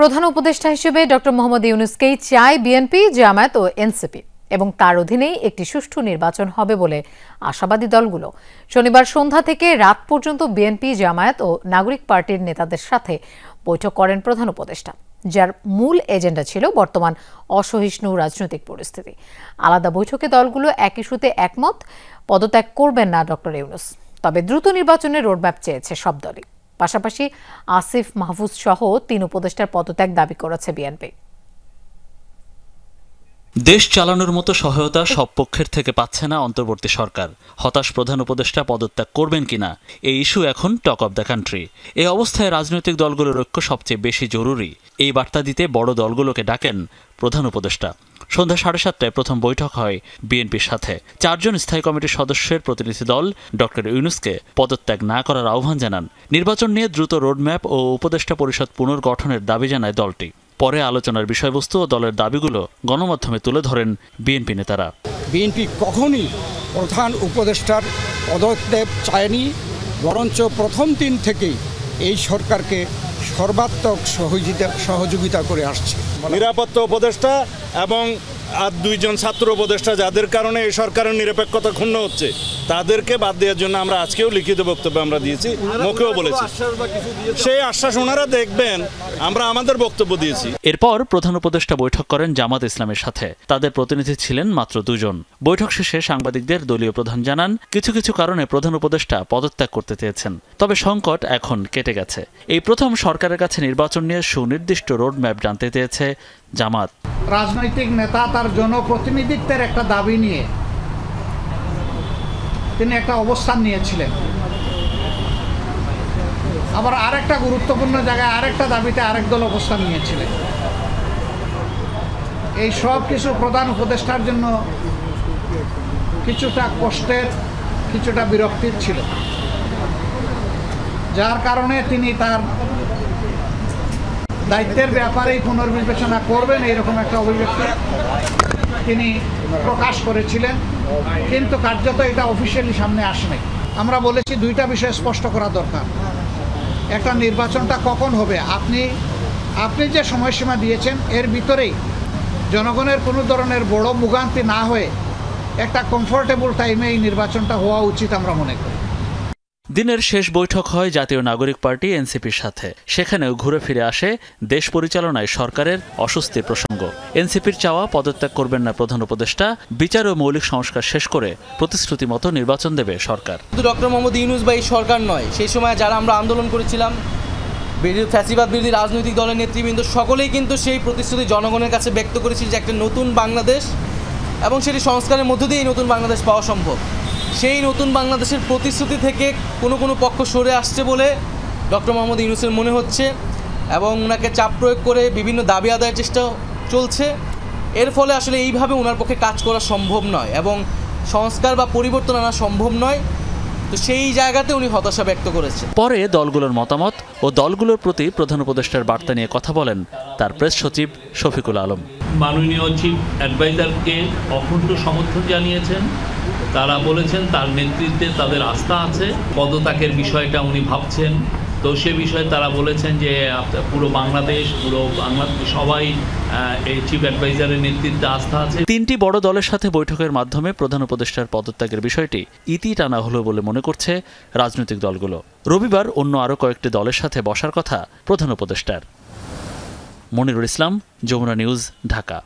প্রধান উপদেষ্টা হিসেবে ডক্টর মোহাম্মদ ইউনূসকেই চায় বিএনপি, জামায়াত ও এনসিপি এবং তার অধীনেই একটি সুষ্ঠু নির্বাচন হবে বলে আশাবাদী দলগুলো। শনিবার সন্ধ্যা থেকে রাত পর্যন্ত বিএনপি, জামায়াত ও নাগরিক পার্টির নেতাদের সাথে বৈঠক করেন প্রধান উপদেষ্টা, যার মূল এজেন্ডা ছিল বর্তমান অসহিষ্ণু রাজনৈতিক পরিস্থিতি। আলাদা বৈঠকে দলগুলো এক ইস্যুতে একমত, পদত্যাগ করবেন না ডক্টর ইউনূস। তবে দ্রুত নির্বাচনের রোডম্যাপ চেয়েছে সব দলই। পাশাপাশি আসিফ মাহফুজ সহ ৩ উপদেষ্টার পদত্যাগ দাবি করেছে বিএনপি। দেশ চালানোর মতো সহায়তা সব পক্ষের থেকে পাচ্ছে না অন্তর্বর্তী সরকার। হতাশ প্রধান উপদেষ্টা পদত্যাগ করবেন কিনা এই ইস্যু এখন টক অব দ্য কান্ট্রি। এই অবস্থায় রাজনৈতিক দলগুলোর ঐক্য সবচেয়ে বেশি জরুরি। এই বার্তা দিতে বড় দলগুলোকে ডাকেন প্রধান উপদেষ্টা। সন্ধ্যা 7:30টায় প্রথম বৈঠক হয় বিএনপির সাথে। 4 জন স্থায়ী কমিটির সদস্যের প্রতিনিধি দল ডক্টর ইউনূসকে পদত্যাগ না করার আহ্বান জানান। নির্বাচন নিয়ে দ্রুত রোডম্যাপ ও উপদেষ্টা পরিষদ পুনর্গঠনের দাবি জানায় দলটি। পরে আলোচনার বিষয়বস্তু ও দলের দাবিগুলো গণমাধ্যমে তুলে ধরেন বিএনপি নেতারা। বিএনপি কখনই প্রধান উপদেষ্টার পদত্যাগ চায়নি, বরঞ্চ প্রথম দিন থেকেই এই সরকারকে সর্বাত্মক সহযোগিতা করে আসছে। নিরাপত্তা উপদেষ্টা এবং আর 2 জন ছাত্র উপদেষ্টা যাদের কারণে এই সরকারের নিরপেক্ষতা ক্ষুণ্ণ হচ্ছে, তাদেরকে বাদ দেওয়ার জন্য আমরা আজকেও লিখিত বক্তব্য আমরা দিয়েছি, মুখেও বলেছি। সেই আশ্বাস ওনারা দেখবেন, আমরা আমাদের বক্তব্য দিয়েছি। এরপর প্রধান উপদেষ্টা বৈঠক করেন জামাত ইসলামের সাথে। তাদের প্রতিনিধি ছিলেন মাত্র 2 জন। বৈঠক শেষে সাংবাদিকদের দলীয় প্রধান জানান, কিছু কিছু কারণে প্রধান উপদেষ্টা পদত্যাগ করতে চেয়েছেন, তবে সংকট এখন কেটে গেছে। এই প্রথম সরকারের কাছে নির্বাচন নিয়ে সুনির্দিষ্ট রোডম্যাপ জানতে চেয়েছে জামাত। রাজনৈতিক নেতা তার জনপ্রতিনিধিত্বের একটা দাবি নিয়ে তিনি একটা অবস্থান নিয়েছিলেন, আবার আরেকটা গুরুত্বপূর্ণ জায়গায় আরেকটা দাবিতে আরেক দল অবস্থান নিয়েছিলেন। এই সব কিছু প্রধান উপদেষ্টার জন্য কিছুটা কষ্টের, কিছুটা বিরক্তির ছিল, যার কারণে তিনি তার দায়িত্বের ব্যাপারেই পুনর্বিবেচনা করবেন এইরকম একটা অভিব্যক্তি তিনি প্রকাশ করেছিলেন, কিন্তু কার্যত এটা অফিসিয়ালি সামনে আসেনি। আমরা বলেছি 2টা বিষয় স্পষ্ট করা দরকার। একটা, নির্বাচনটা কখন হবে, আপনি যে সময়সীমা দিয়েছেন এর ভিতরেই জনগণের কোনো ধরনের বড় ভোগান্তি না হয়ে একটা কমফোর্টেবল টাইমে এই নির্বাচনটা হওয়া উচিত আমরা মনে করি। দিনের শেষ বৈঠক হয় জাতীয় নাগরিক পার্টি এনসিপির সাথে। সেখানেও ঘুরে ফিরে আসে দেশ পরিচালনায় সরকারের অস্বস্তির প্রসঙ্গ। এনসিপির চাওয়া পদত্যাগ করবেন না প্রধান উপদেষ্টা, বিচার ও মৌলিক সংস্কার শেষ করে প্রতিশ্রুতি মতো নির্বাচন দেবে সরকার। শুধু ডক্টর মোহাম্মদ ইউনূস বা এই সরকার নয়, সেই সময় যারা আমরা আন্দোলন করেছিলাম, ফ্যাসিবাদ বিরোধী রাজনৈতিক দলের নেতৃবৃন্দ সকলেই কিন্তু সেই প্রতিশ্রুতি জনগণের কাছে ব্যক্ত করেছিল যে একটা নতুন বাংলাদেশ এবং সেটি সংস্কারের মধ্য দিয়ে এই নতুন বাংলাদেশ পাওয়া সম্ভব। সেই নতুন বাংলাদেশের প্রতিশ্রুতি থেকে কোনো পক্ষ সরে আসছে বলে ডক্টর মোহাম্মদ ইউনূসের মনে হচ্ছে এবং ওনাকে চাপ প্রয়োগ করে বিভিন্ন দাবি আদায়ের চেষ্টা চলছে। এর ফলে আসলে এইভাবে ওনার পক্ষে কাজ করা সম্ভব নয় এবং সংস্কার বা পরিবর্তন আনা সম্ভব নয়। তো সেই জায়গাতে উনি হতাশা ব্যক্ত করেছেন। পরে দলগুলোর মতামত ও দলগুলোর প্রতি প্রধান উপদেষ্টার বার্তা নিয়ে কথা বলেন তার প্রেস সচিব শফিকুল আলম। মাননীয় চিফ অ্যাডভাইজারকে অকুণ্ঠ সমর্থন জানিয়েছেন। তারা বলেছেন তার নেতৃত্বে তাদের আস্থা আছে, পদত্যাগের বিষয়টা উনি ভাবছেন। তো সে বিষয়ে তারা বলেছেন যে পুরো বাংলাদেশ সবাই এই চিফ অ্যাডভাইজারের নেতৃত্বে আস্থা আছে। 3টি বড় দলের সাথে বৈঠকের মাধ্যমে প্রধান উপদেষ্টার পদত্যাগের বিষয়টি ইতি টানা হলো বলে মনে করছে রাজনৈতিক দলগুলো। রবিবার অন্য আরও কয়েকটি দলের সাথে বসার কথা প্রধান উপদেষ্টার। মনিরুল ইসলাম, যমুনা নিউজ, ঢাকা।